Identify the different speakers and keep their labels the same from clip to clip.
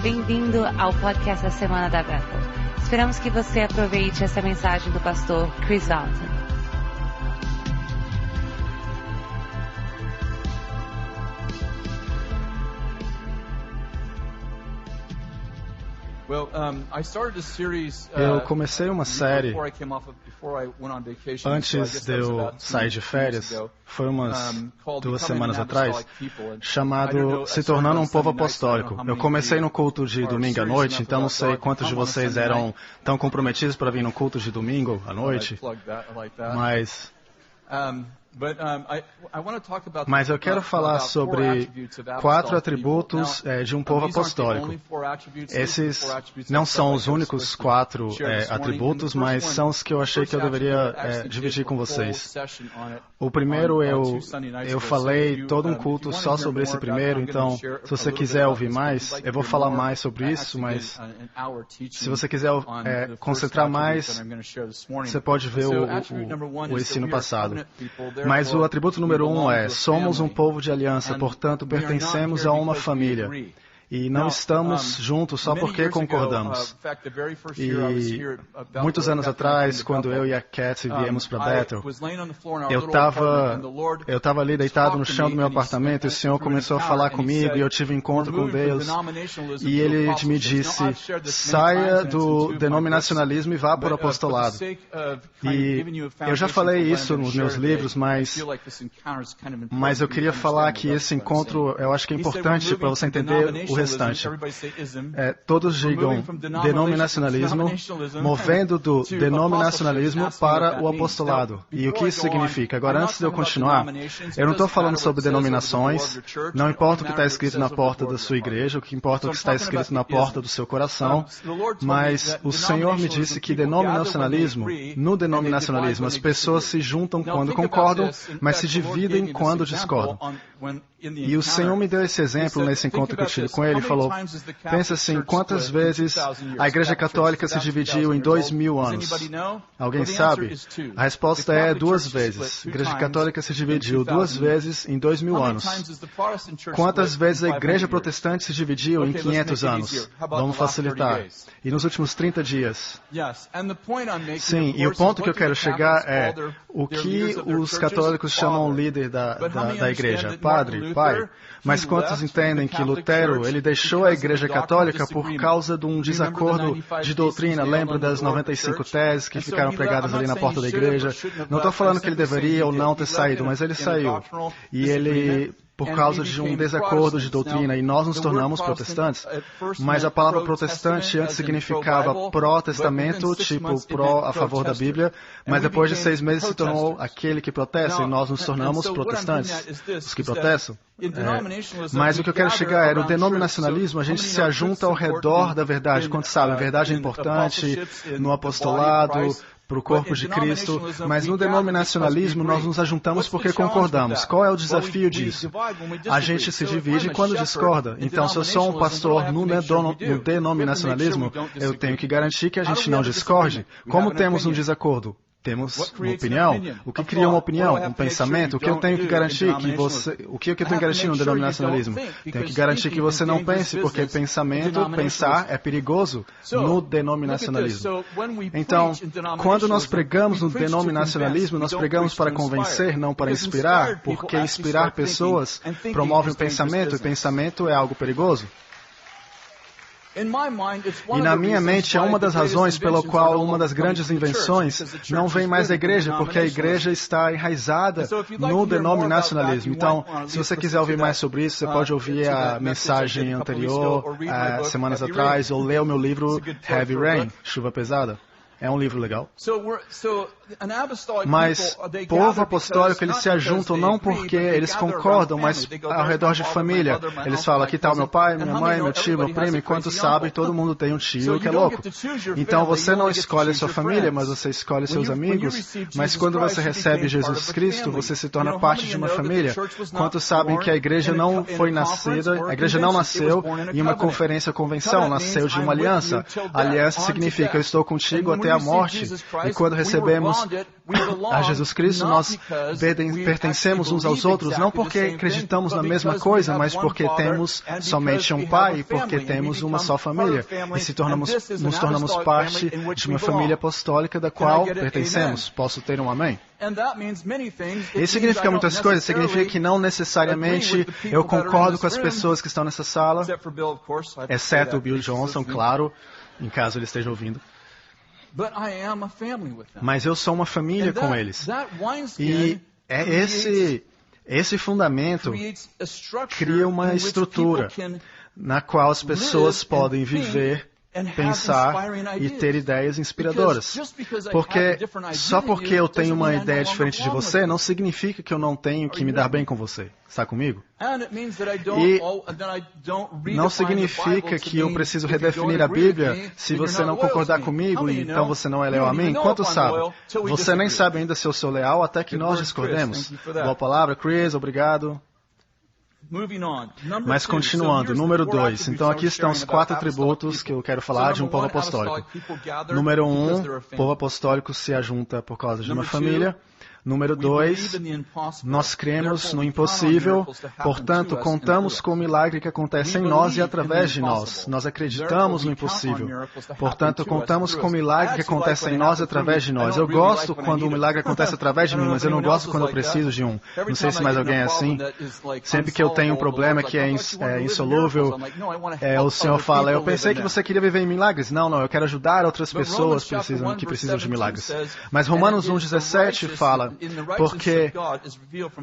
Speaker 1: Bem-vindo ao podcast da Semana da Bethel. Esperamos que você aproveite essa mensagem do pastor Chris Dalton.
Speaker 2: Eu comecei uma série antes de eu sair de férias, foi umas 2 semanas atrás, chamado Se Tornando um Povo Apostólico. Eu comecei no culto de domingo à noite, então não sei quantos de vocês eram tão comprometidos para vir no culto de domingo à noite, mas eu quero falar sobre 4 atributos de um povo apostólico. Esses não são os únicos 4 atributos, mas são os que eu achei que eu deveria dividir com vocês. O primeiro, eu falei todo um culto só sobre esse primeiro, então se você quiser ouvir mais, eu vou falar mais sobre isso, mas se você quiser concentrar mais, você pode ver o ensino passado. Mas o atributo número 1 é: somos um povo de aliança, portanto pertencemos a uma família. E não estamos juntos só porque concordamos. E muitos anos atrás, quando eu e a Cat viemos para Bethel, eu estava ali deitado no chão do meu apartamento e o Senhor começou a falar comigo e eu tive um encontro com Deus. E Ele me disse, saia do denominacionalismo e vá para o apostolado. E eu já falei isso nos meus livros, mas eu queria falar que esse encontro, eu acho que é importante para você entender o restante. Todos digam denominacionalismo, movendo do denominacionalismo para o apostolado. E o que isso significa? Agora, antes de eu continuar, eu não estou falando sobre denominações, não importa o que está escrito na porta da sua igreja, o que importa é o que está escrito na porta do seu coração, mas o Senhor me disse que no denominacionalismo, as pessoas se juntam quando concordam, mas se dividem quando discordam. E o Senhor me deu esse exemplo nesse encontro que eu tive com ele. Ele falou, pensa assim, quantas vezes a Igreja Católica se dividiu em 2000 anos? Alguém sabe? A resposta é 2 vezes. A Igreja Católica se dividiu 2 vezes em 2000 anos. Quantas vezes a Igreja Protestante se dividiu em 500 anos? Vamos facilitar. E nos últimos 30 dias? Sim, e o ponto que eu quero chegar é o que os católicos chamam líder da igreja, padre, pai. Mas quantos entendem que Lutero, ele deixou a Igreja Católica por causa de um desacordo de doutrina? Lembra das 95 teses que ficaram pregadas ali na porta da igreja? Não estou falando que ele deveria ou não ter saído, mas ele saiu. E ele, por causa de um desacordo de doutrina, e nós nos tornamos protestantes. Mas a palavra protestante antes significava pró-testamento, tipo pró a favor da Bíblia, mas depois de 6 meses se tornou aquele que protesta, e nós nos tornamos protestantes, os que protestam. Mas o que eu quero chegar é, no denominacionalismo, a gente se ajunta ao redor da verdade. Quando sabe, a verdade é importante no apostolado, para o corpo de Cristo, mas no denominacionalismo nós nos ajuntamos porque concordamos. Qual é o desafio disso? A gente se divide quando discorda. Então, se eu sou um pastor no denominacionalismo, eu tenho que garantir que a gente não discorde. Como temos um desacordo? Temos uma opinião. O que cria uma opinião? Um pensamento. O que eu tenho que garantir que você... O que eu tenho que garantir no denominacionalismo? Tenho que garantir que você não pense, porque pensar é perigoso no denominacionalismo. Então, quando nós pregamos no denominacionalismo, nós pregamos para convencer, não para inspirar, porque inspirar pessoas promove um pensamento, e pensamento é algo perigoso. E na minha mente é uma das razões pela qual uma das grandes invenções não vem mais da igreja, porque a igreja está enraizada no denominacionalismo. Então, se você quiser ouvir mais sobre isso, você pode ouvir a mensagem anterior, semanas atrás, ou ler o meu livro Heavy Rain, Chuva Pesada. É um livro legal. Mas povo apostólico, eles se ajuntam não porque eles concordam, mas ao redor de família. Eles falam, aqui está o meu pai, minha mãe, meu tio, meu primo, e quanto sabe, todo mundo tem um tio que é louco. Então você não escolhe a sua família, mas você escolhe seus amigos. Mas quando você recebe Jesus Cristo, você se torna parte de uma família. Quantos sabem que a igreja não foi nascida, a igreja não nasceu em uma conferência ou convenção, nasceu de uma aliança. Aliança significa, eu estou contigo até a morte. E quando recebemos a Jesus Cristo, nós pertencemos uns aos outros, não porque acreditamos na mesma coisa, mas porque temos somente um Pai e porque temos uma só família. E nos tornamos parte de uma família apostólica da qual pertencemos. Posso ter um amém? Isso significa muitas coisas. Significa que não necessariamente eu concordo com as pessoas que estão nessa sala, exceto o Bill Johnson, claro, em caso ele esteja ouvindo. Mas eu sou uma família com eles. E esse fundamento cria uma estrutura na qual as pessoas podem viver, pensar e ter ideias inspiradoras. Porque só porque eu tenho uma ideia diferente de você, não significa que eu não tenho que me dar bem com você. Está comigo? E não significa que eu preciso redefinir a Bíblia se você não concordar comigo, então você não é leal a mim. Quantos sabem? Você nem sabe ainda se eu sou leal até que nós discordemos. Boa palavra, Chris, obrigado. Mas continuando, número 2. Então aqui estão os 4 atributos que eu quero falar de um povo apostólico. Número 1, povo apostólico se ajunta por causa de uma família. Número 2, nós cremos no impossível, portanto, contamos com o milagre que acontece em nós e através de nós. Nós acreditamos no impossível, portanto, contamos com o milagre que acontece em nós e através de nós. Eu gosto quando o milagre acontece através de mim, mas eu não gosto quando eu preciso de um. Não sei se mais alguém é assim. Sempre que eu tenho um problema que é insolúvel, o Senhor fala, eu pensei que você queria viver em milagres. Não, eu quero ajudar outras pessoas que precisam de milagres. Mas Romanos 1,17 fala, porque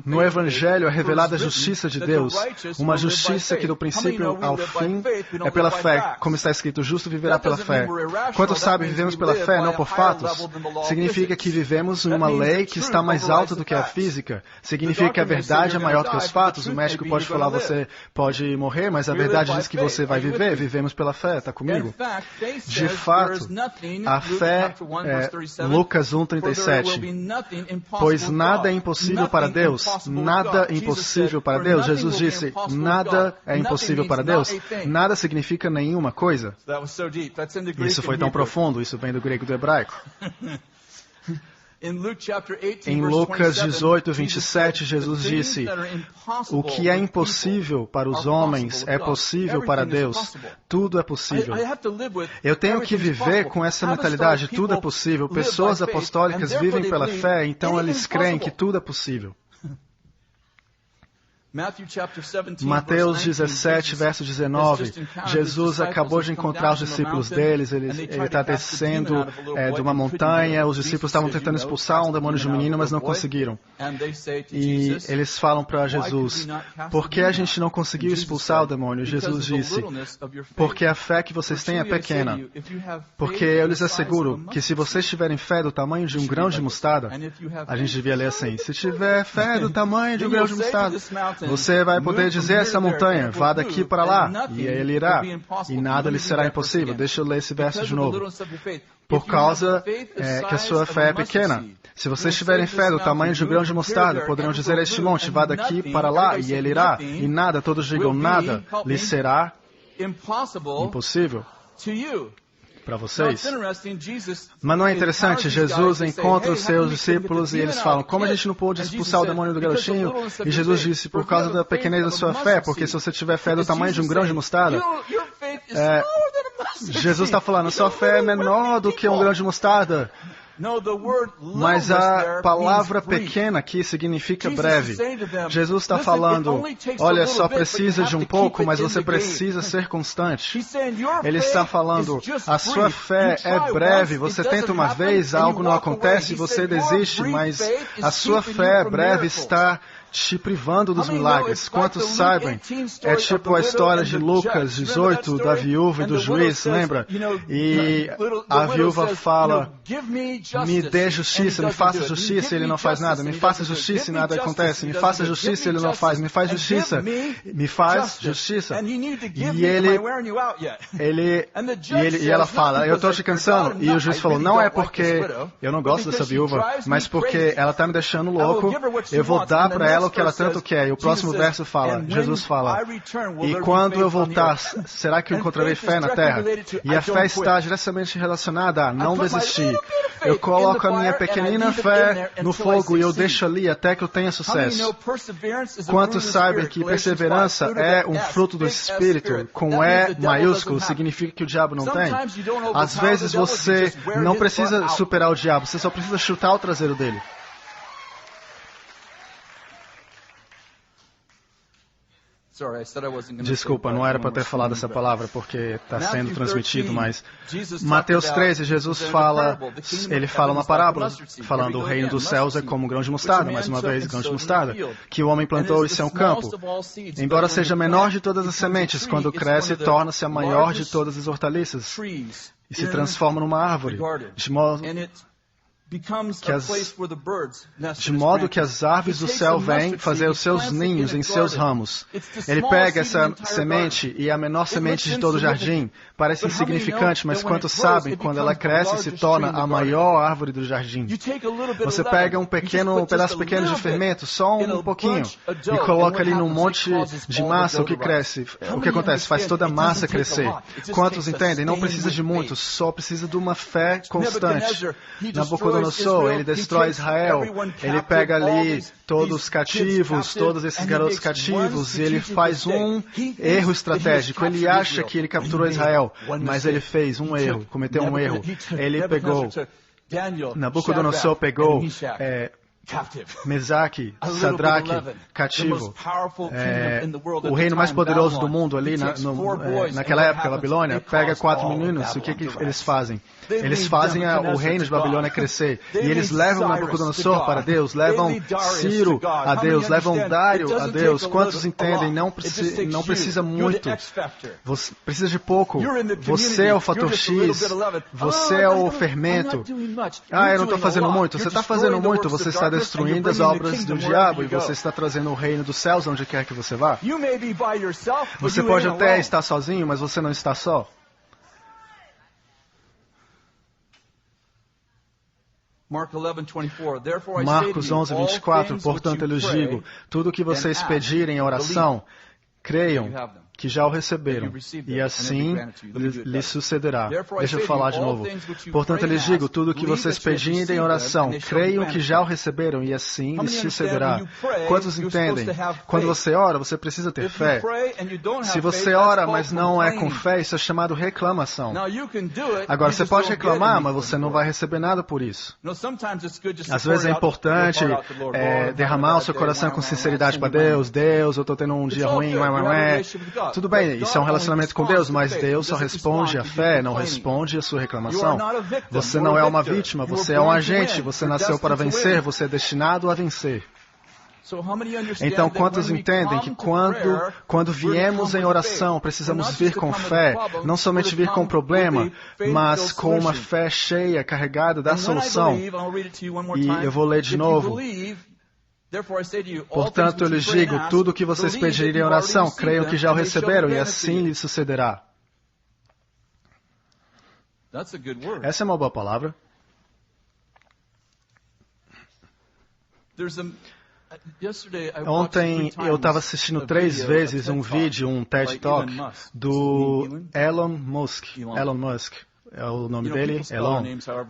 Speaker 2: no Evangelho é revelada a justiça de Deus, uma justiça que do princípio ao fim é pela fé, como está escrito, o justo viverá pela fé. Quanto sabe, vivemos pela fé, não por fatos. Significa que vivemos em uma lei que está mais alta do que a física. Significa que a verdade é maior do que os fatos. O médico pode falar, você pode morrer, mas a verdade diz que você vai viver. Vivemos pela fé, está comigo? De fato, a fé é Lucas 1,37. Pois nada é impossível para Deus. Nada é impossível para Deus. Jesus disse, nada é impossível para Deus. Nada significa nenhuma coisa. Isso foi tão profundo. Isso vem do grego e do hebraico. Em Lucas 18, 27, Jesus disse, o que é impossível para os homens é possível para Deus. Tudo é possível. Eu tenho que viver com essa mentalidade, tudo é possível. Pessoas apostólicas vivem pela fé, então eles creem que tudo é possível. Mateus 17, verso 19, Jesus acabou de encontrar os discípulos deles, ele está descendo de uma montanha, os discípulos estavam tentando expulsar um demônio de um menino, mas não conseguiram. E eles falam para Jesus, por que a gente não conseguiu expulsar o demônio? Jesus disse, porque a fé que vocês têm é pequena. Porque eu lhes asseguro que se vocês tiverem fé do tamanho de um grão de mostarda, a gente devia ler assim, se tiver fé do tamanho de um grão de mostarda, você vai poder dizer a essa montanha, vá daqui para lá, e ele irá, e nada lhe será impossível. Deixa eu ler esse verso de novo. Por causa que a sua fé é pequena. Se vocês tiverem fé do tamanho de um grão de mostarda, poderão dizer a este monte, vá daqui para lá, e ele irá, e nada, todos digam nada, lhe será impossível para vocês. Mas não é interessante? Jesus encontra os seus discípulos e eles falam, como a gente não pôde expulsar o demônio do garotinho? E Jesus disse, por causa da pequenez da sua fé, porque se você tiver fé do tamanho de um grão de mostarda, Jesus está falando, sua fé é menor do que um grão de mostarda. Mas a palavra pequena aqui significa breve. Jesus está falando, olha, só precisa de um pouco, mas você precisa ser constante. Ele está falando, a sua fé é breve, você tenta uma vez, algo não acontece, você desiste, mas a sua fé breve está te privando dos milagres. Quantos sabem? É tipo a história de Lucas 18, da viúva e do juiz, lembra? E a viúva fala, me dê justiça, me faça justiça, e ele não faz nada. Me faça justiça e nada acontece. Me faça justiça e ele não faz. Me faz justiça. Me faz justiça. E ela fala, eu estou te cansando. E o juiz falou, não é porque eu não gosto dessa viúva, mas porque ela está me deixando louco. Eu vou dar para ela ela o que ela tanto quer. E o próximo verso fala, Jesus fala, e quando eu voltar, será que eu encontrarei fé na terra? E a fé está diretamente relacionada a não desistir. Eu coloco a minha pequenina fé no fogo e eu deixo ali até que eu tenha sucesso. Quantos sabem que perseverança é um fruto do Espírito, com E maiúsculo, significa que o diabo não tem? Às vezes você não precisa superar o diabo, você só precisa chutar o traseiro dele. Desculpa, não era para ter falado essa palavra porque está sendo transmitido, mas Mateus 13, Jesus fala, ele fala uma parábola, falando o reino dos céus é como um grão de mostarda, mais uma vez, grão de mostarda, que o homem plantou em seu campo. Embora seja menor de todas as sementes, quando cresce, torna-se a maior de todas as hortaliças e se transforma numa árvore, de modo que as aves do céu vêm fazer os seus ninhos em seus ramos. Ele pega essa semente e é a menor semente de todo o jardim. Parece insignificante, mas quantos sabem, quando ela cresce, se torna a maior árvore do jardim. Você pega um pedaço pequeno de fermento, só um pouquinho, e coloca ali num monte de massa, o que cresce? O que acontece? Faz toda a massa crescer. Quantos entendem? Não precisa de muito, só precisa de uma fé constante. Nabucodonosor, ele destrói Israel, ele pega ali todos os cativos, todos esses garotos cativos, e ele faz um erro estratégico. Ele acha que ele capturou Israel, mas ele fez um erro, cometeu um erro. Ele pegou, Nabucodonosor pegou Mesaque, Sadraque, cativo, o reino mais poderoso do mundo ali naquela época, a Babilônia, pega 4 meninos, o que eles fazem? Eles fazem o reino de Babilônia crescer, e eles levam Nabucodonosor para Deus, levam Ciro a Deus, levam Dário a Deus. Quantos entendem? Não precisa muito, precisa de pouco. Você é o fator X, você é o fermento. Eu não estou fazendo muito. Você está fazendo muito, você está destruindo as obras do diabo e você está trazendo o reino dos céus onde quer que você vá. Você pode até estar sozinho, mas você não está só. Marcos 11, 24, portanto eu lhes digo, tudo o que vocês pedirem em oração, creiam que já o receberam, e assim lhes sucederá. Deixa eu falar de novo. Portanto, eu lhes digo, tudo o que vocês pedirem em oração, creiam que já o receberam, e assim lhes sucederá. Quantos entendem? Quando você ora, você precisa ter fé. Se você ora, mas não é com fé, isso é chamado reclamação. Agora, você pode reclamar, mas você não vai receber nada por isso. Às vezes é importante derramar o seu coração com sinceridade para Deus. Deus, eu estou tendo um dia ruim, tudo bem, isso é um relacionamento com Deus, mas Deus só responde à fé, não responde à sua reclamação. Você não é uma vítima, você é um agente, você nasceu para vencer, você é destinado a vencer. Então, quantos entendem que quando viemos em oração, precisamos vir com fé, não somente vir com problema, mas com uma fé cheia, carregada da solução. E eu vou ler de novo. Portanto, eu lhes digo, tudo o que vocês pedirem em oração, creiam que já o receberam, e assim lhes sucederá. Essa é uma boa palavra. Ontem eu estava assistindo 3 vezes um vídeo, um TED Talk, do Elon Musk. Elon Musk. É o nome dele? Elon.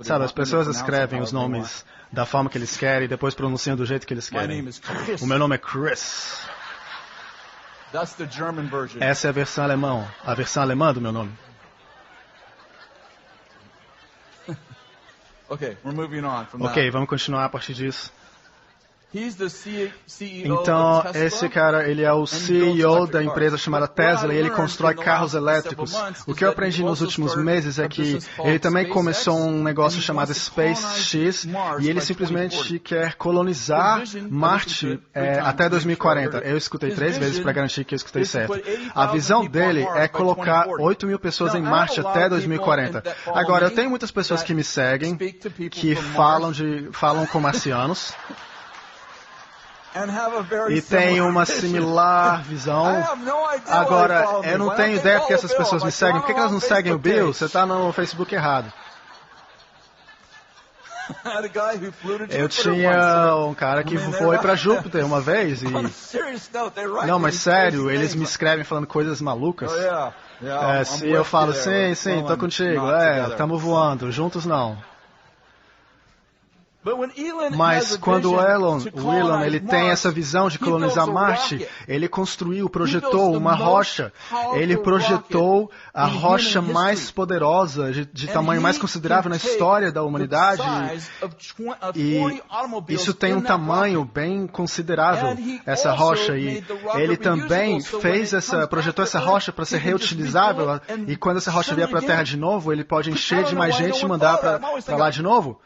Speaker 2: Sabe, as pessoas escrevem os nomes da forma que eles querem e depois pronunciam do jeito que eles querem. O meu nome é Chris. Essa é a versão alemã do meu nome. Ok, vamos continuar a partir disso. Então, esse cara, ele é o CEO da empresa chamada Tesla e ele constrói carros elétricos. O que eu aprendi nos últimos meses é que ele também começou um negócio chamado SpaceX e ele simplesmente quer colonizar Marte até 2040. Eu escutei 3 vezes para garantir que eu escutei certo. A visão dele é colocar 8.000 pessoas em Marte até 2040. Agora, eu tenho muitas pessoas que me seguem, que falam com marcianos. E tem uma similar visão. Agora, eu não tenho ideia porque essas pessoas me seguem. Por que elas não seguem o Bill? Você está no Facebook errado. Eu tinha um cara que foi para Júpiter uma vez e... Não, mas sério, eles me escrevem falando coisas malucas. Se eu falo, sim, tô contigo, estamos voando, juntos não. Mas quando o Elon ele tem essa visão de colonizar Marte, ele projetou uma rocha. Ele projetou a rocha mais poderosa, de tamanho mais considerável na história da humanidade. E isso tem um tamanho bem considerável, essa rocha. E ele também projetou essa rocha para ser reutilizável. E quando essa rocha vier para a Terra de novo, ele pode encher de mais gente e mandar para lá de novo.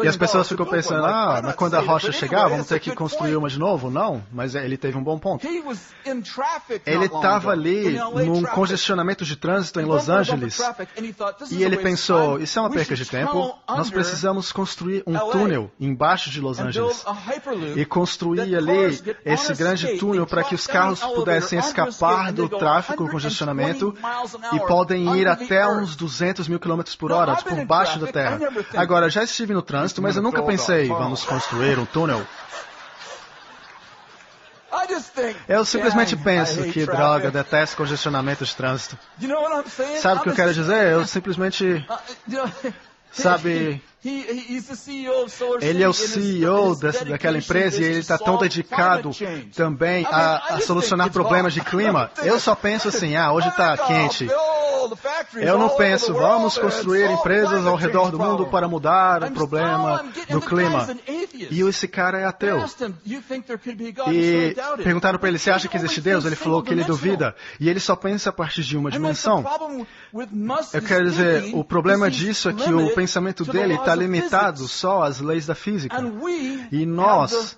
Speaker 2: E as pessoas ficam pensando, mas quando a rocha chegar, vamos ter que construir uma de novo? Não, mas ele teve um bom ponto. Ele estava ali num congestionamento de trânsito em Los Angeles e ele pensou, isso é uma perca de tempo, nós precisamos construir um túnel embaixo de Los Angeles e construir ali esse grande túnel para que os carros pudessem escapar do tráfego, congestionamento e podem ir até uns 200 mil km por hora, por baixo da Terra. Agora, já estive no trânsito, mas eu nunca pensei, vamos construir um túnel. Eu simplesmente penso, que droga, detesto congestionamento de trânsito. Sabe o que eu quero dizer? Eu simplesmente... Sabe... Ele é o CEO daquela empresa e ele está tão dedicado também a solucionar problemas de clima. Eu só penso assim, hoje está quente. Eu não penso, vamos construir empresas ao redor do mundo para mudar o problema do clima. E esse cara é ateu. E perguntaram para ele, você acha que existe Deus? Ele falou que ele duvida. E ele só pensa a partir de uma dimensão. Eu quero dizer, o problema disso é que o pensamento dele está limitado só às leis da física. E nós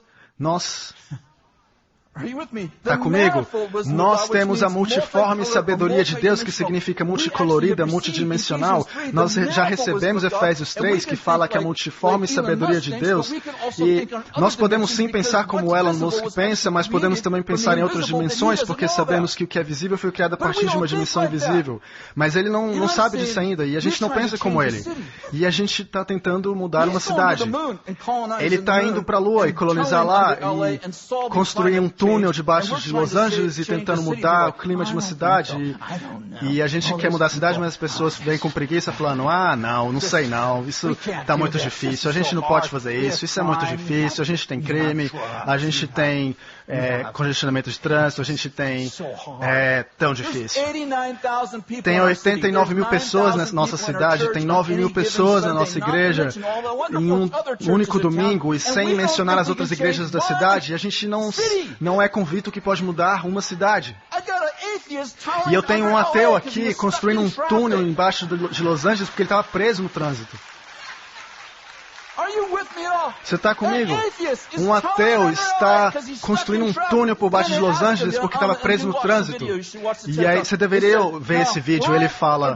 Speaker 2: está comigo? Nós temos a multiforme sabedoria de Deus, que significa multicolorida, multidimensional. Nós já recebemos Efésios 3, que fala que a multiforme sabedoria de Deus. E nós podemos sim pensar como Elon Musk pensa, mas podemos também pensar em outras dimensões, porque sabemos que o que é visível foi criado a partir de uma dimensão invisível. Mas ele não sabe disso ainda, e a gente não pensa como ele. E a gente está tentando mudar uma cidade. Ele está indo para a Lua e colonizar lá, e construir um túnel debaixo de Los Angeles e tentando mudar o clima de uma cidade. E a gente quer mudar a cidade, mas as pessoas vêm com preguiça falando, não sei não, isso está muito difícil, a gente não pode fazer isso é muito difícil, a gente tem crime, a gente tem congestionamento de trânsito, a gente tem... tão difícil. Tem 89 mil pessoas na nossa cidade, tem 9 mil pessoas na nossa igreja, em um único domingo, e sem mencionar as outras igrejas da cidade, a gente não é convicto que pode mudar uma cidade. E eu tenho um ateu aqui construindo um túnel embaixo de Los Angeles porque ele estava preso no trânsito. Você está comigo? Um ateu está construindo um túnel por baixo de Los Angeles porque estava preso no trânsito. E aí você deveria ver esse vídeo. Ele fala,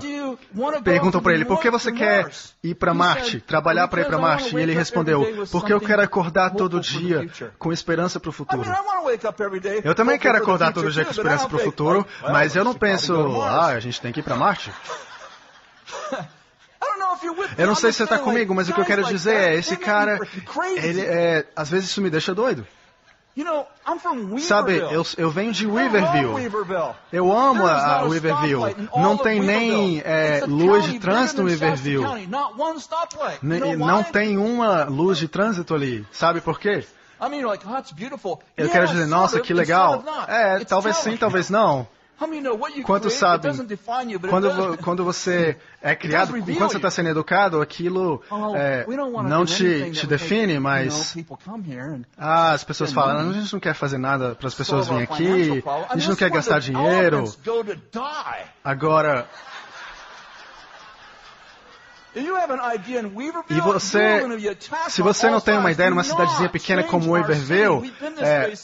Speaker 2: perguntam para ele, por que você quer ir para Marte, trabalhar para ir para Marte? E ele respondeu, porque eu quero acordar todo dia com esperança para o futuro. Eu também quero acordar todo dia com esperança para o futuro, mas eu não penso, a gente tem que ir para Marte. Eu não sei se você está comigo, mas o que eu quero dizer é, esse cara, às vezes isso me deixa doido. Sabe, eu venho de Weaverville. Eu amo a Weaverville. Não tem nem luz de trânsito no Weaverville. Não tem uma luz de trânsito ali. Sabe por quê? Eu quero dizer, nossa, que legal. Talvez sim, talvez não. Quantos sabem, quando você é criado, enquanto você está sendo educado, aquilo não te define, mas as pessoas falam, a gente não quer fazer nada para as pessoas virem aqui, a gente não quer gastar dinheiro. Agora, e você, se você não tem uma ideia numa cidadezinha pequena como Weaverville,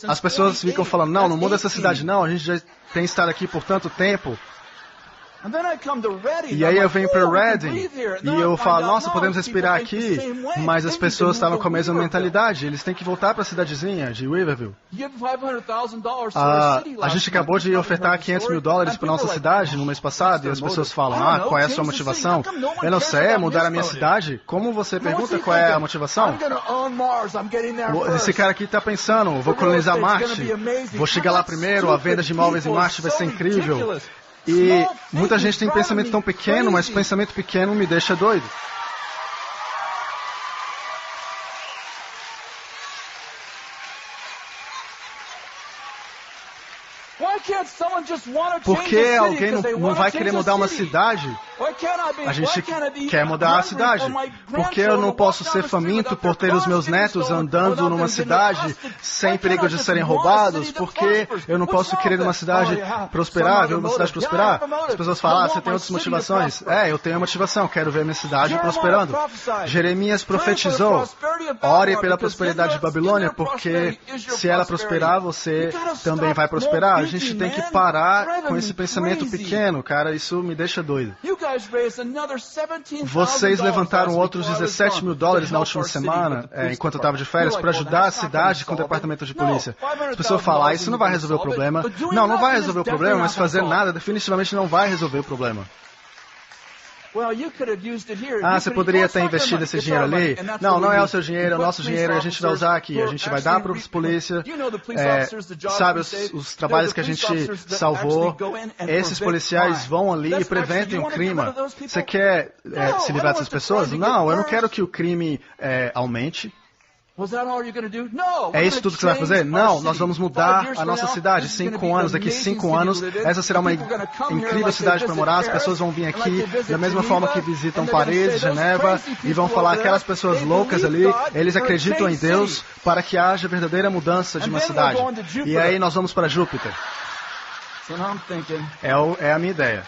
Speaker 2: as pessoas ficam falando, não muda essa cidade não, a gente já tem estado aqui por tanto tempo. E aí eu venho para Reading e eu falo, nossa, podemos respirar aqui, mas as pessoas estavam com a mesma mentalidade. Eles têm que voltar para a cidadezinha de Riverview. A gente acabou de ofertar $500 mil para nossa cidade no mês passado e as pessoas falam, qual é a sua motivação? Eu não sei, é mudar a minha cidade? Como você pergunta qual é a motivação? Esse cara aqui está pensando, vou colonizar Marte, vou chegar lá primeiro, a venda de imóveis em Marte vai ser incrível. E muita gente tem pensamento tão pequeno, mas pensamento pequeno me deixa doido. Por que alguém não vai querer mudar uma cidade? A gente quer mudar a cidade. Por que eu não posso ser faminto por ter os meus netos andando numa cidade sem perigo de serem roubados? Por que eu não posso querer uma cidade prosperar, ver uma cidade prosperar? As pessoas falam, você tem outras motivações? Eu tenho motivação, quero ver minha cidade prosperando. Jeremias profetizou, ore pela prosperidade de Babilônia, porque se ela prosperar, você também vai prosperar. A gente tem que parar com esse pensamento pequeno, cara, isso me deixa doido. Vocês levantaram outros $17 mil na última semana, enquanto eu estava de férias, para ajudar a cidade com o departamento de polícia. As pessoas falam, isso não vai resolver o problema. Não vai resolver o problema, mas fazer nada definitivamente não vai resolver o problema. Você poderia ter investido esse dinheiro ali? Não é o seu dinheiro, é o nosso dinheiro e a gente vai usar aqui. A gente vai dar para os polícia. Sabe, os trabalhos que a gente salvou, esses policiais vão ali e preventem o crime. Você quer se livrar dessas pessoas? Não, eu não quero que o crime aumente. É isso tudo que você vai fazer? Não, nós vamos mudar a nossa cidade. 5 anos, daqui 5 anos, essa será uma incrível cidade para morar. As pessoas vão vir aqui da mesma forma que visitam Paris, Geneva, e vão falar aquelas pessoas loucas ali, eles acreditam em Deus para que haja verdadeira mudança de uma cidade. E aí nós vamos para Júpiter. É a minha ideia.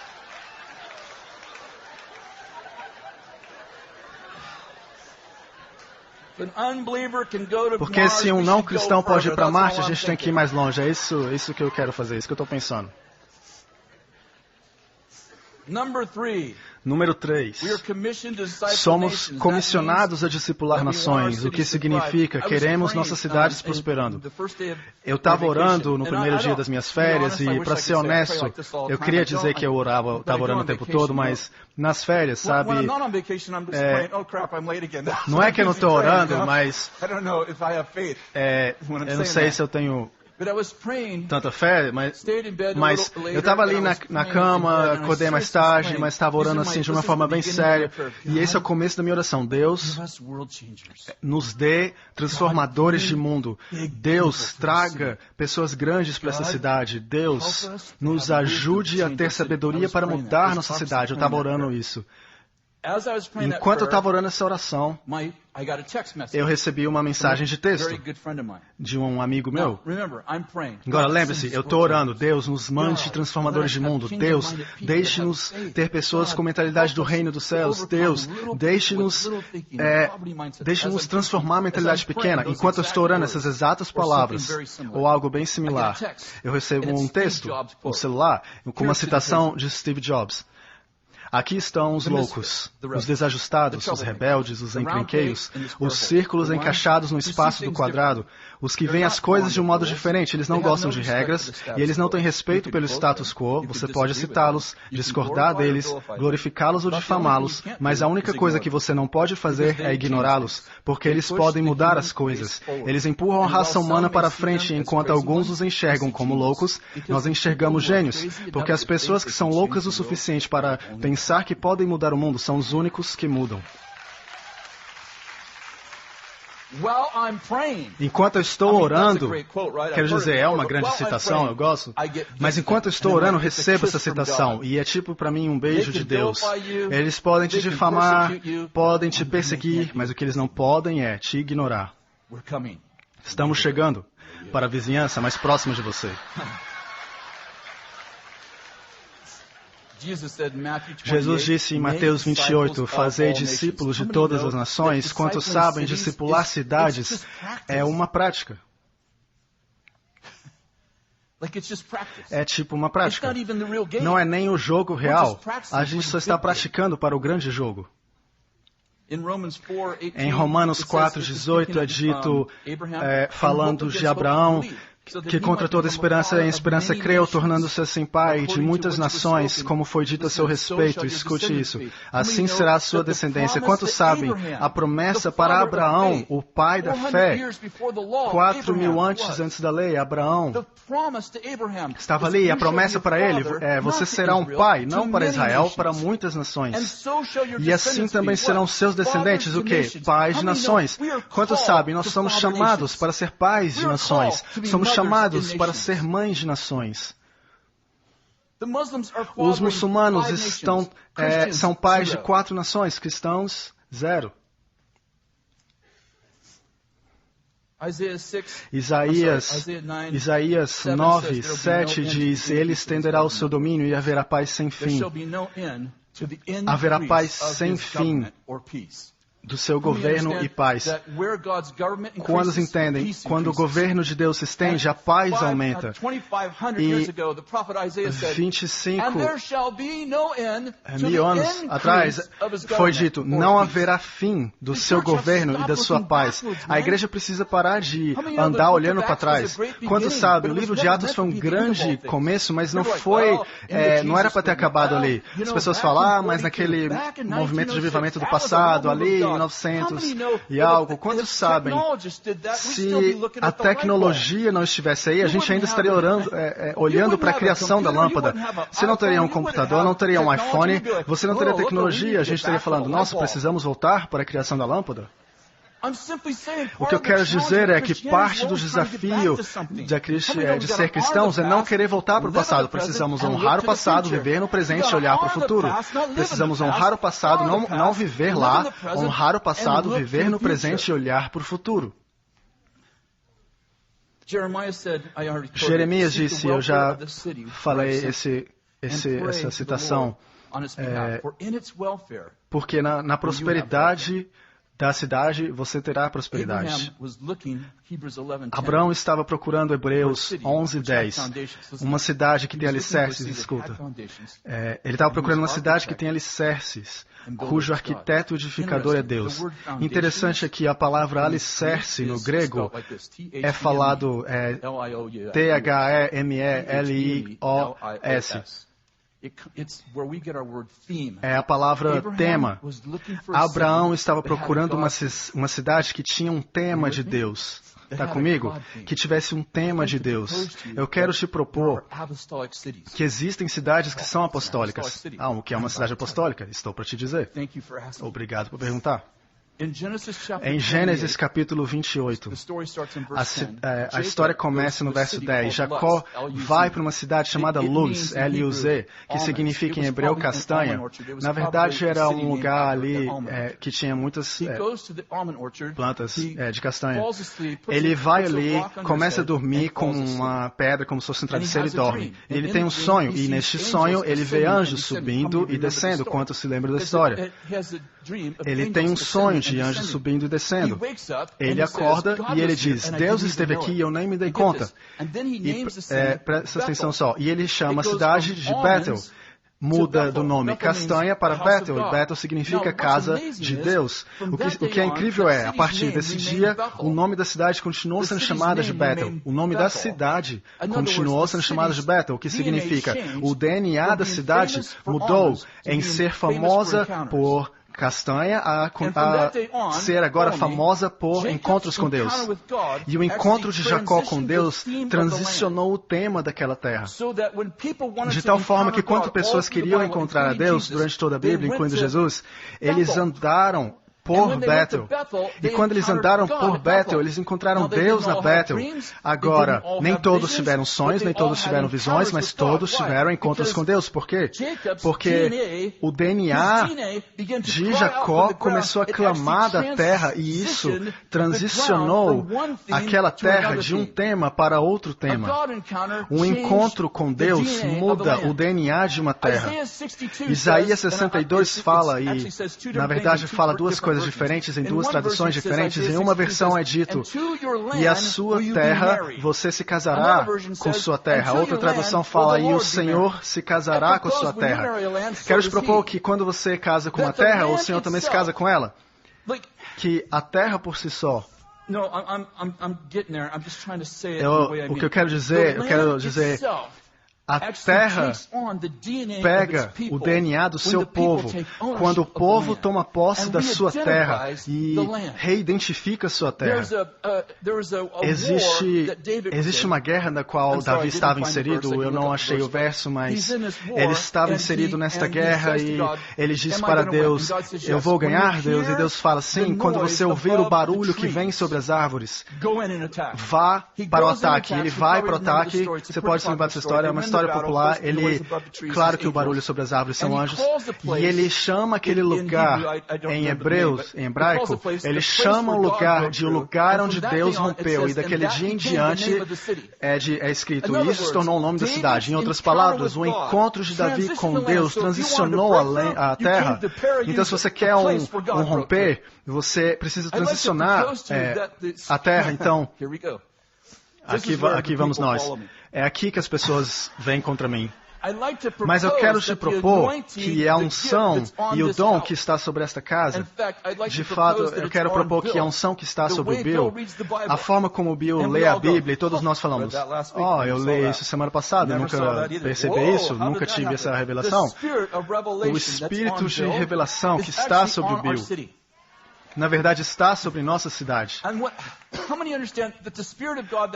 Speaker 2: Porque se um não cristão pode ir para Marte, a gente tem que ir mais longe. É isso que eu quero fazer, é isso que eu estou pensando. Número 3. Somos comissionados a discipular nações, o que significa queremos nossas cidades prosperando. Eu estava orando no primeiro dia das minhas férias e, para ser honesto, eu queria dizer que eu estava orando o tempo todo, mas nas férias, sabe, não é que eu não estou orando, mas eu não sei se eu tenho tanta fé, mas eu estava ali na cama, acordei mais tarde, mas estava orando assim de uma forma bem séria. E esse é o começo da minha oração. Deus nos dê transformadores de mundo. Deus traga pessoas grandes para essa cidade. Deus nos ajude a ter sabedoria para mudar nossa cidade. Eu estava orando isso. Enquanto eu estava orando essa oração, eu recebi uma mensagem de texto de um amigo meu. Agora, lembre-se, eu estou orando. Deus, nos mande transformadores de mundo. Deus, deixe-nos ter pessoas com mentalidade do reino dos céus. Deus, deixe-nos transformar a mentalidade pequena. Enquanto eu estou orando essas exatas palavras, ou algo bem similar, eu recebo um texto no celular com uma citação de Steve Jobs. Aqui estão os loucos, os desajustados, os rebeldes, os encrenqueiros, os círculos encaixados no espaço do quadrado, os que veem as coisas de um modo diferente. Eles não gostam de regras e eles não têm respeito pelo status quo. Você pode citá-los, discordar deles, glorificá-los ou difamá-los, mas a única coisa que você não pode fazer é ignorá-los, porque eles podem mudar as coisas. Eles empurram a raça humana para frente enquanto alguns os enxergam como loucos. Nós enxergamos gênios, porque as pessoas que são loucas o suficiente para pensar que podem mudar o mundo são os únicos que mudam. Enquanto eu estou orando, quero dizer, é uma grande citação, eu gosto, mas enquanto eu estou orando, recebo essa citação, e é tipo para mim um beijo de Deus. Eles podem te difamar, podem te perseguir, mas o que eles não podem é te ignorar. Estamos chegando para a vizinhança mais próxima de você. Jesus disse em Mateus 28, fazei discípulos de todas as nações. Quantos sabem, discipular cidades é uma prática. É tipo uma prática. Não é nem o jogo real. A gente só está praticando para o grande jogo. Em Romanos 4:18 é dito, falando de Abraão, que contra toda esperança, em esperança creu, tornando-se assim pai de muitas nações, como foi dito a seu respeito. Escute isso. Assim será a sua descendência. Quantos sabem? A promessa para Abraão, o pai da fé, 4.000 antes da lei, Abraão estava ali. A promessa para ele você será um pai, não para Israel, para muitas nações. E assim também serão seus descendentes, o quê? Pais de nações. Quantos sabem? Nós somos chamados para ser pais de nações. Somos chamados para ser mães de nações. Os muçulmanos são pais de 4 nações, cristãos, 0. Isaías 9:7 diz, ele estenderá o seu domínio e haverá paz sem fim. Haverá paz sem fim do seu governo e paz. Quando entendem, quando o governo de Deus se estende, a paz aumenta. E 25 mil anos atrás foi dito, não haverá fim do seu governo e da sua paz. A igreja precisa parar de andar olhando para trás. Quanto sabe, o livro de Atos foi um grande começo, mas não era para ter acabado ali. As pessoas falam, mas naquele movimento de avivamento do passado, ali, 1900 e algo. Quantos sabem, se a tecnologia não estivesse aí, a gente ainda estaria olhando para a criação da lâmpada. Você não teria um computador, não teria um iPhone, você não teria tecnologia, a gente estaria falando, nossa, precisamos voltar para a criação da lâmpada? O que eu quero dizer é que parte do desafio de ser cristãos é não querer voltar para o passado. Precisamos honrar o passado, viver no presente e olhar para o futuro. Precisamos honrar o passado, não viver lá, honrar o passado, viver no presente e olhar para o futuro. Jeremias disse, eu já falei essa citação, porque na prosperidade da cidade, você terá prosperidade. Abraão estava procurando Hebreus 11:10, uma cidade que tem alicerces, escuta. Ele estava procurando uma cidade que tem alicerces, cujo arquiteto edificador é Deus. Interessante é que a palavra alicerce no grego é falado T-H-E-M-E-L-I-O-S. É a palavra tema. Abraão estava procurando uma cidade que tinha um tema de Deus. Está comigo? Que tivesse um tema de Deus. Eu quero te propor que existem cidades que são apostólicas. O que é uma cidade apostólica? Estou para te dizer. Obrigado por perguntar. Em Gênesis capítulo 28, a história começa no verso 10. Jacó vai para uma cidade chamada Luz, L-U-Z, que significa em hebreu castanha. Na verdade, era um lugar ali que tinha muitas plantas de castanha. Ele vai ali, começa a dormir com uma pedra como se fosse um travesseiro e dorme. Ele tem um sonho, e neste sonho ele vê anjos subindo e descendo. Quantos se lembram da história? Ele tem um sonho de anjos subindo e descendo. Ele acorda e ele diz, Deus esteve aqui e eu nem me dei conta. E presta atenção só. E ele chama a cidade de Bethel. Muda do nome Castanha para Bethel. E Bethel significa casa de Deus. O que é incrível a partir desse dia, o nome da cidade continuou sendo chamada de Bethel. O nome da cidade continuou sendo chamada de Bethel, o que significa o DNA da cidade mudou em ser famosa por castanha a ser agora famosa por encontros com Deus. E o encontro de Jacó com Deus transicionou o tema daquela terra. De tal forma que quando pessoas queriam encontrar a Deus durante toda a Bíblia, incluindo Jesus, eles andaram por Bethel. E quando eles andaram por Bethel, eles encontraram Deus na Bethel. Agora, nem todos tiveram sonhos, nem todos tiveram visões, mas todos tiveram encontros com Deus. Por quê? Porque o DNA de Jacó começou a clamar da terra e isso transicionou aquela terra de um tema para outro tema. Um encontro com Deus muda o DNA de uma terra. Isaías 62 fala, e na verdade fala duas coisas coisas diferentes, em duas traduções diferentes. Em uma versão é dito, e a sua terra, você se casará com sua terra. Outra tradução fala, e o Senhor se casará com sua terra. Quero te propor que quando você casa com uma terra, o Senhor também se casa com ela. Que a terra por si só... O que eu quero dizer, a terra pega o DNA do seu povo quando o povo toma posse da sua terra e reidentifica a sua terra. Existe uma guerra na qual Davi estava inserido, eu não achei o verso, mas ele estava inserido nesta guerra e ele disse para Deus, eu vou ganhar, Deus, e Deus fala, sim, quando você ouvir o barulho que vem sobre as árvores, vá para o ataque. Ele vai para o ataque, você pode se lembrar dessa história, é uma história popular, claro que o barulho sobre as árvores são anjos, e ele chama aquele lugar, em hebraico, ele chama o lugar de o lugar onde Deus rompeu, e daquele dia em diante é escrito, isso se tornou o nome da cidade. Em outras palavras, o encontro de Davi com Deus transicionou a terra. Então, se você quer um romper, você precisa transicionar a terra. Então, aqui vamos nós. É aqui que as pessoas vêm contra mim. Mas eu quero te propor que a unção e o dom que está sobre esta casa, de fato, eu quero propor que a unção que está sobre o Bill, a forma como o Bill lê a Bíblia, e todos nós falamos, eu li isso semana passada, eu nunca percebi isso, nunca tive essa revelação. O espírito de revelação que está sobre o Bill, na verdade, está sobre nossa cidade.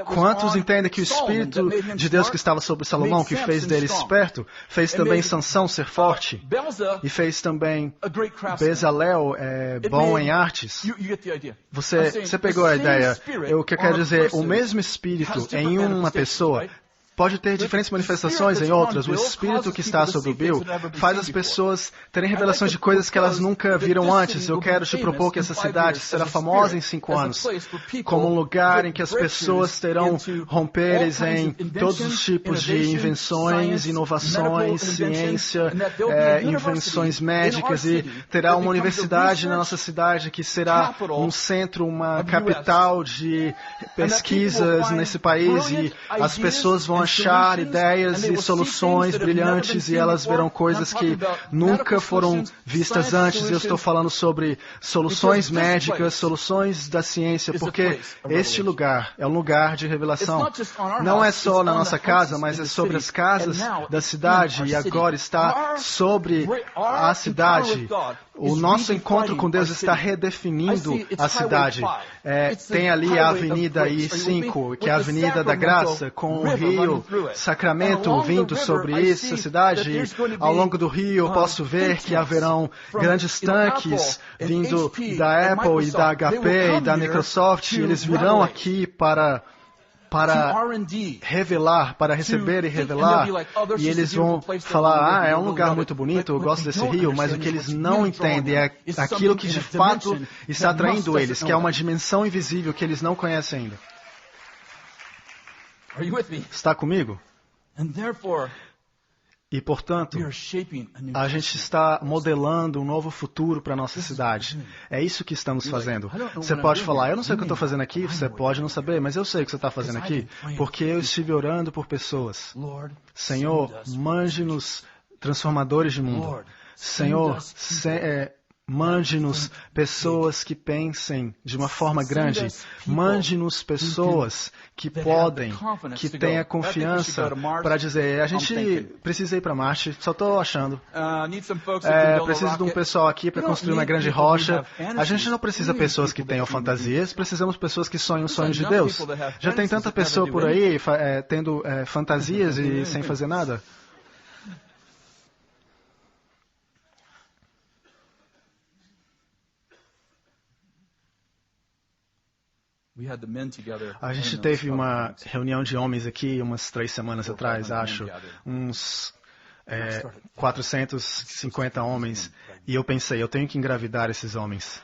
Speaker 2: Quantos entendem que o Espírito de Deus que estava sobre Salomão, que fez dele esperto, fez também Sansão ser forte, e fez também Bezalel bom em artes? Você pegou a ideia. O que eu quero dizer, o mesmo Espírito em uma pessoa pode ter diferentes manifestações em outras. O Espírito que está sobre o Bill faz as pessoas terem revelações de coisas que elas nunca viram antes. Eu quero te propor que essa cidade será famosa em 5 anos, como um lugar em que as pessoas terão romperes em todos os tipos de invenções, inovações, ciência, invenções médicas, e terá uma universidade na nossa cidade que será um centro, uma capital de pesquisas nesse país, e as pessoas vão achar ideias e soluções brilhantes e elas verão coisas que nunca foram vistas antes. Eu estou falando sobre soluções médicas, soluções da ciência, porque este lugar é um lugar de revelação. Não é só na nossa casa, mas é sobre as casas da cidade, e agora está sobre a cidade. O nosso encontro com Deus está redefinindo a cidade. Tem ali a Avenida I-5, que é a Avenida da Graça, com o rio Sacramento vindo sobre essa cidade. Ao longo do rio eu posso ver que haverão grandes tanques vindo da Apple e da HP e da Microsoft. Eles virão aqui para revelar, para receber e revelar, e eles vão falar, é um lugar muito bonito, eu gosto desse rio, mas o que eles não entendem é aquilo que de fato está atraindo eles, que é uma dimensão invisível que eles não conhecem ainda. Está comigo? E, portanto, a gente está modelando um novo futuro para a nossa cidade. É isso que estamos fazendo. Você pode falar, eu não sei o que eu estou fazendo aqui, você pode não saber, mas eu sei o que você está fazendo aqui, porque eu estive orando por pessoas. Senhor, mande-nos transformadores de mundo. Senhor, mande-nos pessoas que pensem de uma forma grande. Mande-nos pessoas que podem, que tenham confiança para dizer, a gente precisa ir para Marte, só estou achando. Preciso de um pessoal aqui para construir uma grande rocha. A gente não precisa de pessoas que tenham fantasias, precisamos de pessoas que sonham os sonhos de Deus. Já tem tanta pessoa por aí tendo fantasias e sem fazer nada. A gente teve uma reunião de homens aqui umas 3 semanas atrás, acho, uns 450 homens, e eu pensei, eu tenho que engravidar esses homens.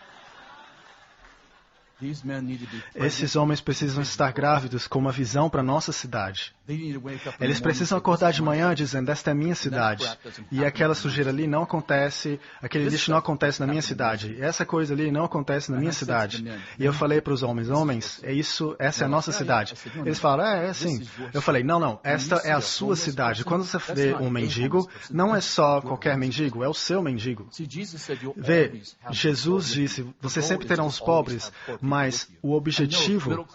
Speaker 2: Esses homens precisam estar grávidos com uma visão para a nossa cidade. Eles precisam acordar de manhã dizendo, esta é minha cidade. E aquela sujeira ali não acontece, aquele lixo não acontece na minha cidade. Essa coisa ali não acontece na minha cidade. E eu falei para os homens, essa é a nossa cidade. Eles falaram, é sim. Eu falei, não, esta é a sua cidade. Quando você vê um mendigo, não é só qualquer mendigo, é o seu mendigo. Vê, Jesus disse, vocês sempre terão os pobres, mas o objetivo...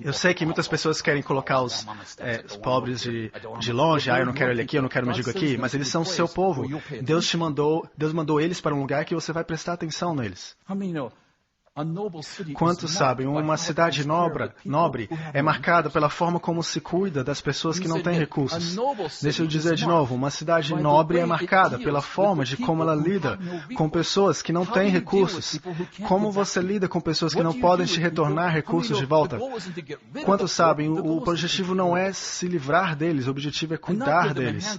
Speaker 2: Eu sei que muitas pessoas querem colocar os pobres de longe, eu não quero ele aqui, eu não quero o mendigo aqui, mas eles são o seu povo. Deus mandou eles para um lugar que você vai prestar atenção neles. Quantos sabem, uma cidade nobre é marcada pela forma como se cuida das pessoas que não têm recursos. Deixa eu dizer de novo, uma cidade nobre é marcada pela forma de como ela lida com pessoas que não têm recursos. Como você lida com pessoas que não podem te retornar recursos de volta? Quantos sabem, o objetivo não é se livrar deles, o objetivo é cuidar deles.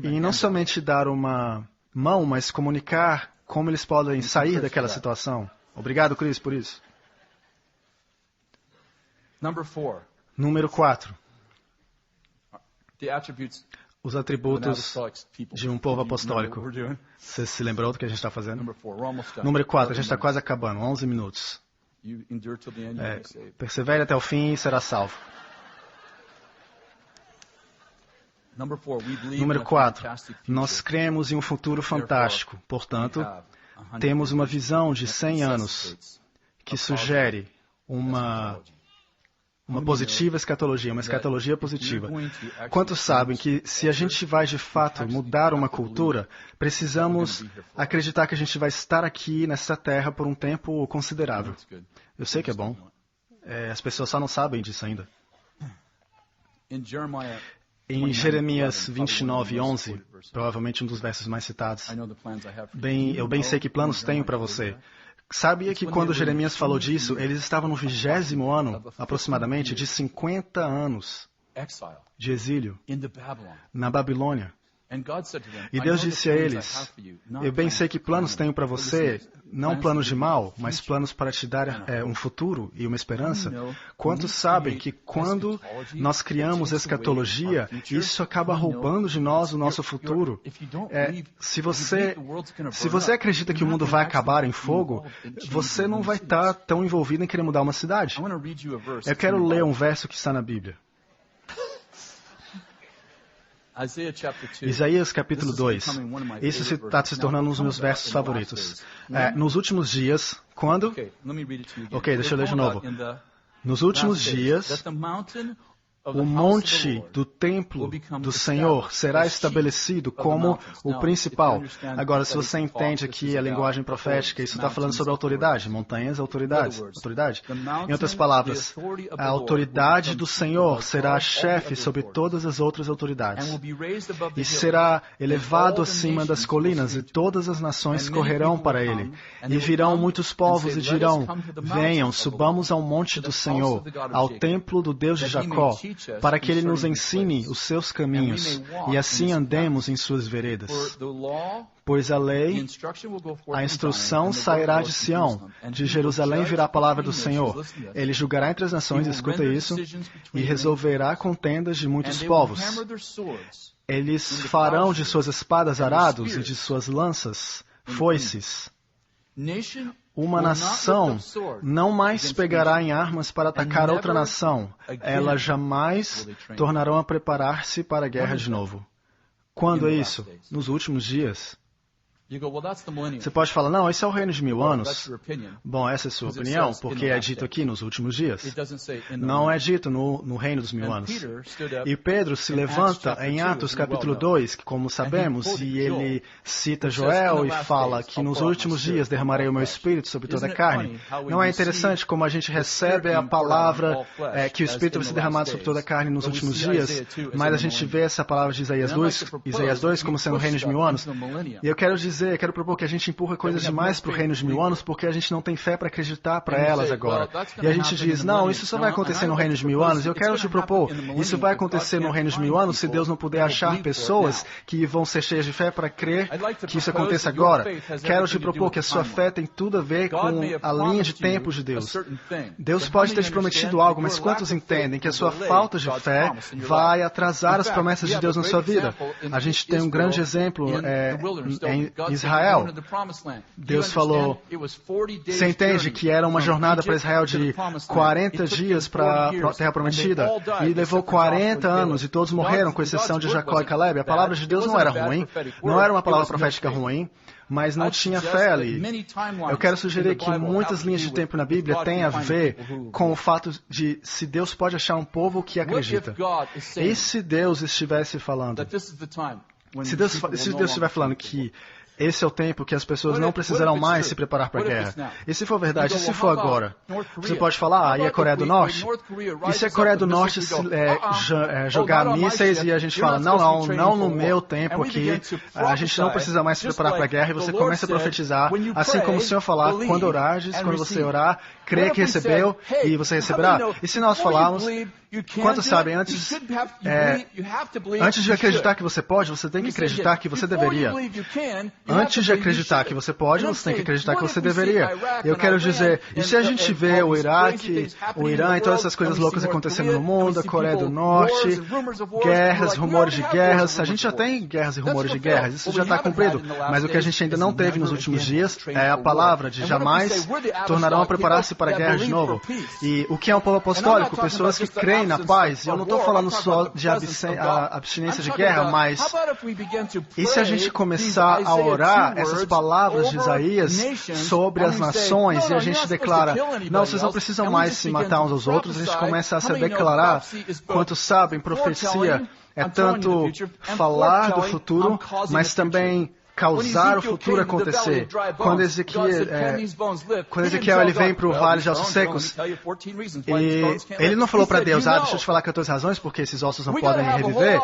Speaker 2: E não somente dar uma mão, mas comunicar como eles podem sair daquela situação. Obrigado, Chris, por isso. Número 4. Os atributos de um povo apostólico. Você se lembrou do que a gente está fazendo? Número 4. A gente está quase acabando. 11 minutos. Persevere até o fim e será salvo. Número 4. Nós cremos em um futuro fantástico. Portanto, temos uma visão de 100 anos que sugere uma positiva escatologia, uma escatologia positiva. Quantos sabem que se a gente vai de fato mudar uma cultura, precisamos acreditar que a gente vai estar aqui nessa terra por um tempo considerável? Eu sei que é bom. As pessoas só não sabem disso ainda. Em Jeremias 29:11, provavelmente um dos versos mais citados, eu bem sei que planos tenho para você. Sabia que quando Jeremias falou disso, eles estavam no 20º ano, aproximadamente, de 50 anos de exílio na Babilônia. E Deus disse a eles, eu bem sei que planos tenho para você, não planos de mal, mas planos para te dar um futuro e uma esperança. Quantos sabem que quando nós criamos escatologia, isso acaba roubando de nós o nosso futuro? Se você acredita que o mundo vai acabar em fogo, você não vai estar tão envolvido em querer mudar uma cidade. Eu quero ler um verso que está na Bíblia. Isaías capítulo 2. Isso está se tornando um dos meus versos favoritos. Nos últimos dias, quando... Ok, deixa eu ler de novo. Nos últimos dias, o monte do templo do Senhor será estabelecido como o principal. Agora, se você entende aqui a linguagem profética, isso está falando sobre autoridade. Montanhas, autoridade. Em outras palavras, a autoridade do Senhor será chefe sobre todas as outras autoridades. E será elevado acima das colinas, e todas as nações correrão para ele. E virão muitos povos e dirão, venham, subamos ao monte do Senhor, ao templo do Deus de Jacó, para que Ele nos ensine os seus caminhos, e assim andemos em suas veredas. Pois a lei, a instrução sairá de Sião, de Jerusalém virá a palavra do Senhor. Ele julgará entre as nações, escuta isso, e resolverá contendas de muitos povos. Eles farão de suas espadas arados e de suas lanças foices. Uma nação não mais pegará em armas para atacar outra nação. Elas jamais tornarão a preparar-se para a guerra de novo. Quando é isso? Nos últimos dias. Você pode falar, não, esse é o reino de 1000 anos. Bom, essa é a sua opinião, porque é dito aqui nos últimos dias. Não é dito no reino dos 1000 anos. E Pedro se levanta em Atos capítulo 2, que como sabemos, e ele cita Joel e fala que nos últimos dias derramarei o meu espírito sobre toda a carne. Não é interessante como a gente recebe a palavra que o espírito vai ser derramado sobre toda a carne nos últimos dias, mas a gente vê essa palavra de Isaías 2 como sendo o reino de 1000 anos. E eu quero dizer quero propor que a gente empurra coisas demais para o reino de 1000 anos porque a gente não tem fé para acreditar para elas agora. E a gente diz, não, isso só vai acontecer no reino de 1000 anos. E eu quero te propor, isso vai acontecer no reino de 1000 anos se Deus não puder achar pessoas que vão ser cheias de fé para crer que isso aconteça agora. Quero te propor que a sua fé tem tudo a ver com a linha de tempo de Deus. Deus pode ter te prometido algo, mas quantos entendem que a sua falta de fé vai atrasar as promessas de Deus na sua vida? A gente tem um grande exemplo em Israel. Deus falou, você entende que era uma jornada para Israel de 40 dias para a Terra Prometida e levou 40 anos e todos morreram, com exceção de Jacó e Caleb. A palavra de Deus não era ruim, não era uma palavra profética ruim, mas não tinha fé ali. Eu quero sugerir que muitas linhas de tempo na Bíblia têm a ver com o fato de se Deus pode achar um povo que acredita. E se Deus estivesse falando, se Deus estiver falando que esse é o tempo que as pessoas não precisarão mais se preparar para a guerra. E se for verdade, e se for agora? Você pode falar, e a Coreia do Norte? E se a Coreia do Norte jogar mísseis e a gente fala, não no meu tempo aqui, a gente não precisa mais se preparar para a guerra, e você começa a profetizar, assim como o Senhor falar, quando orares, quando você orar, crê que recebeu e você receberá. E se nós falarmos, quantos sabem, antes de acreditar que você pode, você tem que acreditar que você deveria. Antes de acreditar que você pode, você tem que acreditar que você deveria. Eu quero dizer, e se a gente vê o Iraque, o Irã e todas essas coisas loucas acontecendo no mundo, a Coreia do Norte, guerras, rumores de guerras, a gente já tem guerras e rumores de guerras, isso já está cumprido. Mas o que a gente ainda não teve nos últimos dias é a palavra de jamais tornarão a preparar-se para a guerra de novo. E o que é um povo apostólico? Pessoas que creem na paz. Eu não estou falando só de abstinência de guerra, mas e se a gente começar a orar essas palavras de Isaías sobre as nações e a gente declara, não, vocês não precisam mais se matar uns aos outros, a gente começa a se declarar, quantos sabem, profecia é tanto falar do futuro, mas também causar o futuro acontecer. Quando Ezequiel ele vem para o vale de ossos secos, e ele não falou para Deus, deixa eu te falar 14 razões porque esses ossos não podem reviver.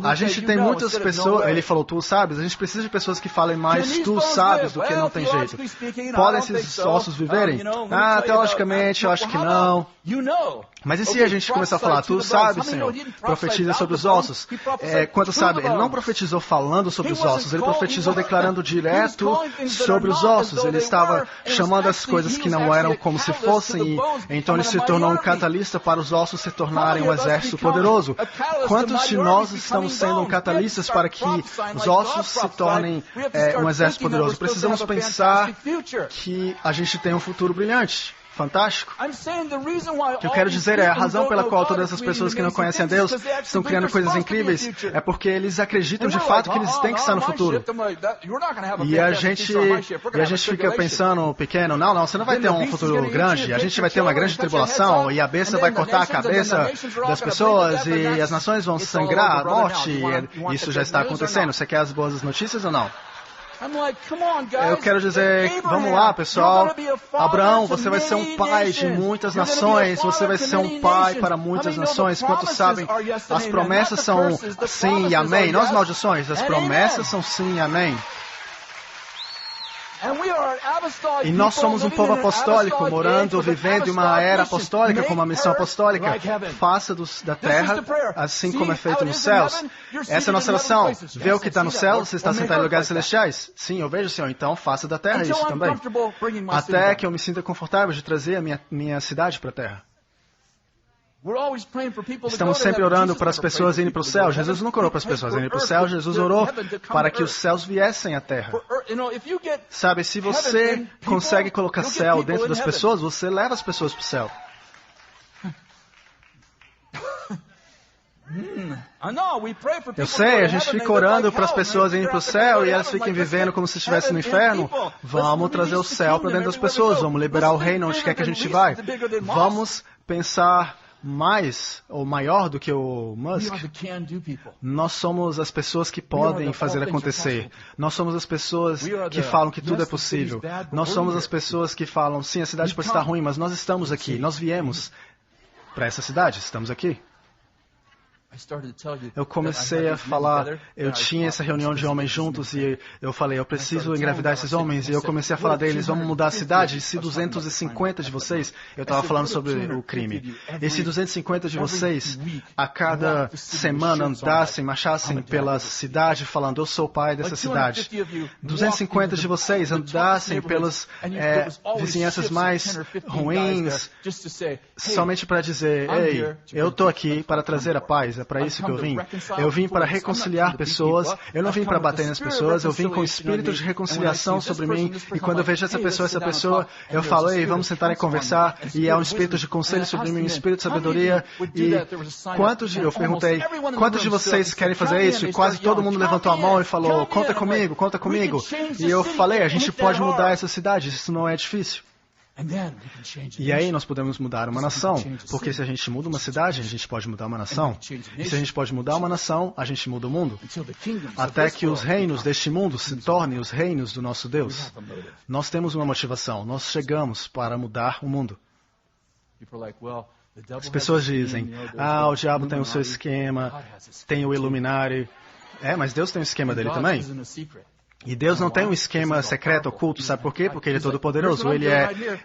Speaker 2: A gente tem muitas pessoas, ele falou, tu sabes, a gente precisa de pessoas que falem mais, tu sabes, do que não tem jeito. Podem esses ossos viverem? Teologicamente eu acho que não. Mas e se a gente começar a falar, tu sabes, Senhor, profetiza sobre os ossos? Quantos sabem? Ele não profetizou falando sobre os ossos, ele profetizou declarando direto sobre os ossos. Ele estava chamando as coisas que não eram como se fossem, e então ele se tornou um catalista para os ossos se tornarem um exército poderoso. Quantos de nós estamos sendo catalistas para que os ossos se tornem um exército poderoso? Precisamos pensar que a gente tem um futuro brilhante. Fantástico. O que eu quero dizer é a razão pela qual todas essas pessoas que não conhecem a Deus estão criando coisas incríveis é porque eles acreditam de fato que eles têm que estar no futuro. E a gente fica pensando pequeno, não, você não vai ter um futuro grande, a gente vai ter uma grande tribulação e a besta vai cortar a cabeça das pessoas e as nações vão sangrar a morte. E isso já está acontecendo. Você quer as boas notícias ou não? Eu quero dizer, vamos lá, pessoal. Abraão, você vai ser um pai de muitas nações. Você vai ser um pai para muitas nações. Quantos sabem? As promessas são sim e amém. Não as maldições. As promessas são sim e amém. E nós somos um povo apostólico, morando, vivendo em uma era apostólica, com uma missão apostólica. Faça da terra assim como é feito nos céus. Essa é a nossa oração. Vê o que está no céu, você está sentado em lugares celestiais? Sim, eu vejo, Senhor. Então faça da terra isso também. Até que eu me sinta confortável de trazer a minha cidade para a terra. Estamos sempre orando para as pessoas irem para o céu. Jesus nunca orou para as pessoas irem para o céu. Jesus orou para que os céus viessem à terra. Sabe, se você consegue colocar céu dentro das pessoas, você leva as pessoas para o céu. Eu sei, a gente fica orando para as pessoas irem para o céu e elas fiquem vivendo como se estivessem no inferno. Vamos trazer o céu para dentro das pessoas. Vamos liberar o reino onde quer que a gente vai. Vamos pensar mais ou maior do que o Musk. Nós somos as pessoas que podem fazer acontecer. Nós somos as pessoas que falam que tudo é possível. Nós somos as pessoas que falam, sim, a cidade pode estar ruim, mas nós estamos aqui. Nós viemos para essa cidade, estamos aqui. Eu comecei a falar, eu tinha essa reunião de homens juntos e eu falei, eu preciso engravidar esses homens. E eu comecei a falar deles, vamos mudar a cidade. E se 250 de vocês, eu estava falando sobre o crime. E se 250 de vocês, a cada semana andassem, marchassem pela cidade falando, eu sou o pai dessa cidade. 250 de vocês andassem pelas vizinhanças mais ruins, somente para dizer, ei, eu estou aqui para trazer a paz. É para isso que eu vim. Eu vim para reconciliar pessoas. Eu não vim para bater nas pessoas. Eu vim com o espírito de reconciliação sobre mim. E quando eu vejo essa pessoa, eu falo, ei, vamos sentar e conversar. E é um espírito de conselho sobre mim, um espírito de sabedoria. E eu perguntei, quantos de vocês querem fazer isso? E quase todo mundo levantou a mão e falou, conta comigo, conta comigo. E eu falei, a gente pode mudar essa cidade. Isso não é difícil. E aí nós podemos mudar uma nação, porque se a gente muda uma cidade, a gente pode mudar uma nação. E se a gente pode mudar uma nação, a gente muda o mundo. Até que os reinos deste mundo se tornem os reinos do nosso Deus. Nós temos uma motivação, nós chegamos para mudar o mundo. As pessoas dizem, o diabo tem o seu esquema, tem o Illuminati. Mas Deus tem o esquema dele também. E Deus não tem um esquema secreto, oculto, sabe por quê? Porque Ele é todo poderoso.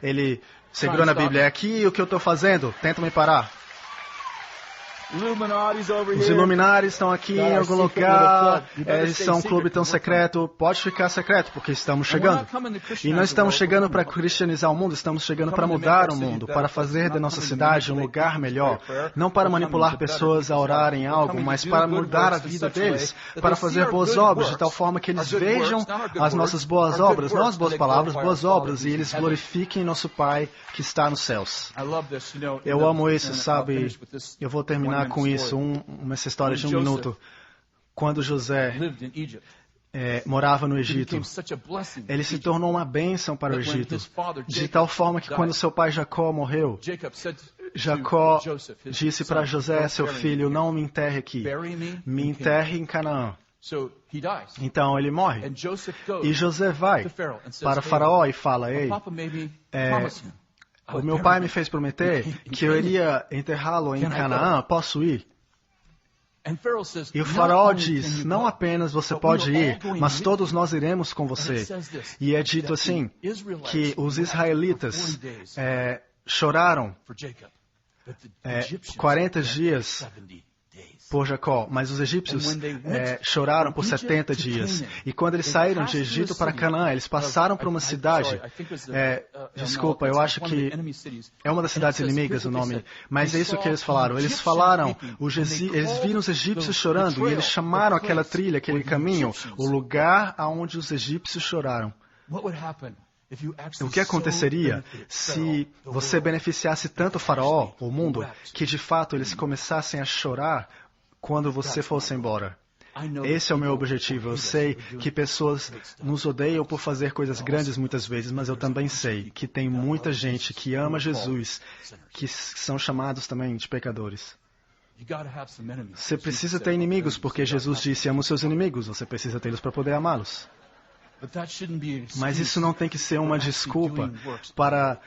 Speaker 2: Ele segurou na Bíblia, é aqui o que eu estou fazendo, tenta me parar. Os Illuminati estão aqui em algum lugar, eles são um clube tão secreto, pode ficar secreto, porque estamos chegando. E não estamos chegando para cristianizar o mundo, estamos chegando para mudar o mundo, para fazer da nossa cidade um lugar melhor. Não para manipular pessoas a orarem algo, mas para mudar a vida deles, para fazer boas obras, de tal forma que eles vejam as nossas boas obras, não as boas palavras, boas obras, e eles glorifiquem nosso Pai que está nos céus. Eu amo isso, sabe? Eu vou terminar com isso, essa história de 1 minuto. Quando José morava no Egito, ele se tornou uma bênção para o Egito, de tal forma que quando seu pai Jacó morreu, Jacó disse para José, seu filho, não me enterre aqui, me enterre em Canaã. Então ele morre. E José vai para Faraó e fala, ei, o meu pai me fez prometer que eu iria enterrá-lo em Canaã, posso ir? E o faraó diz, não apenas você pode ir, mas todos nós iremos com você. E é dito assim, que os israelitas choraram 40 dias por Jacó, mas os egípcios choraram por 70 dias. E quando eles saíram de Egito para Canaã, eles passaram por uma cidade, desculpa, eu acho que é uma das cidades inimigas o nome, mas é isso que eles falaram. Eles falaram, eles viram os egípcios chorando e eles chamaram aquela trilha, aquele caminho, o lugar aonde os egípcios choraram. O que aconteceria se você beneficiasse tanto o faraó, o mundo, que de fato eles começassem a chorar quando você fosse embora? Esse é o meu objetivo. Eu sei que pessoas nos odeiam por fazer coisas grandes muitas vezes, mas eu também sei que tem muita gente que ama Jesus, que são chamados também de pecadores. Você precisa ter inimigos, porque Jesus disse, ama os seus inimigos. Você precisa tê-los para poder amá-los. Mas isso não tem que ser uma desculpa para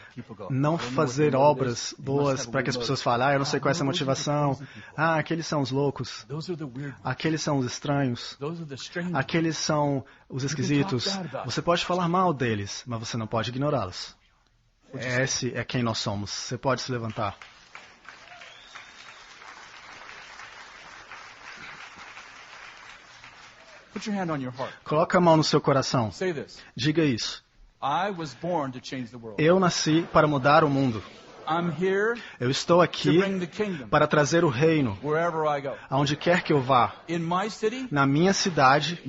Speaker 2: não fazer obras boas, para que as pessoas falem, eu não sei qual é essa motivação. Aqueles são os loucos. Aqueles são os estranhos. Aqueles são os esquisitos. Você pode falar mal deles, mas você não pode ignorá-los. Esse é quem nós somos. Você pode se levantar. Coloca a mão no seu coração. Diga isso. Eu nasci para mudar o mundo. Eu estou aqui para trazer o reino aonde quer que eu vá. Na minha cidade,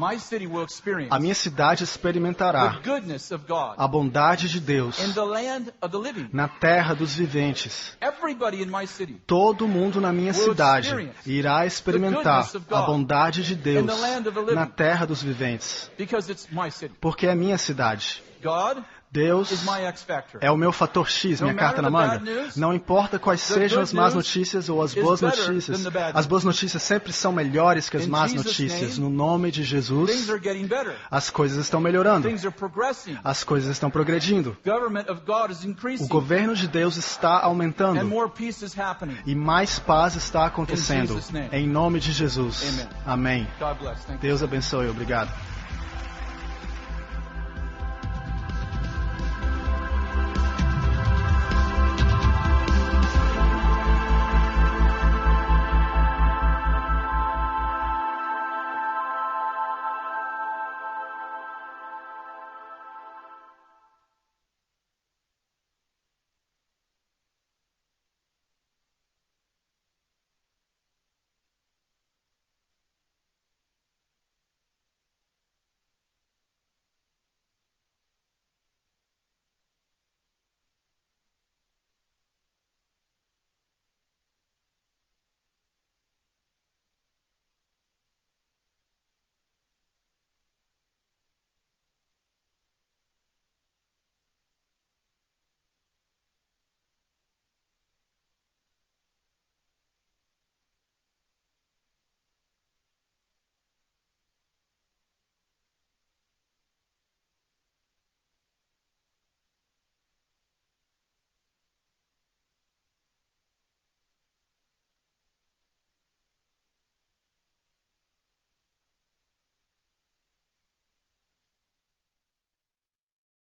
Speaker 2: a minha cidade experimentará a bondade de Deus na terra dos viventes. Todo mundo na minha cidade irá experimentar a bondade de Deus na terra dos viventes, porque é minha cidade. Deus é o meu fator X, minha carta na manga. Não importa quais sejam as más notícias ou as boas notícias. As boas notícias sempre são melhores que as más notícias. No nome de Jesus, as coisas estão melhorando. As coisas estão progredindo. O governo de Deus está aumentando. E mais paz está acontecendo. Em nome de Jesus. Amém. Deus abençoe. Obrigado.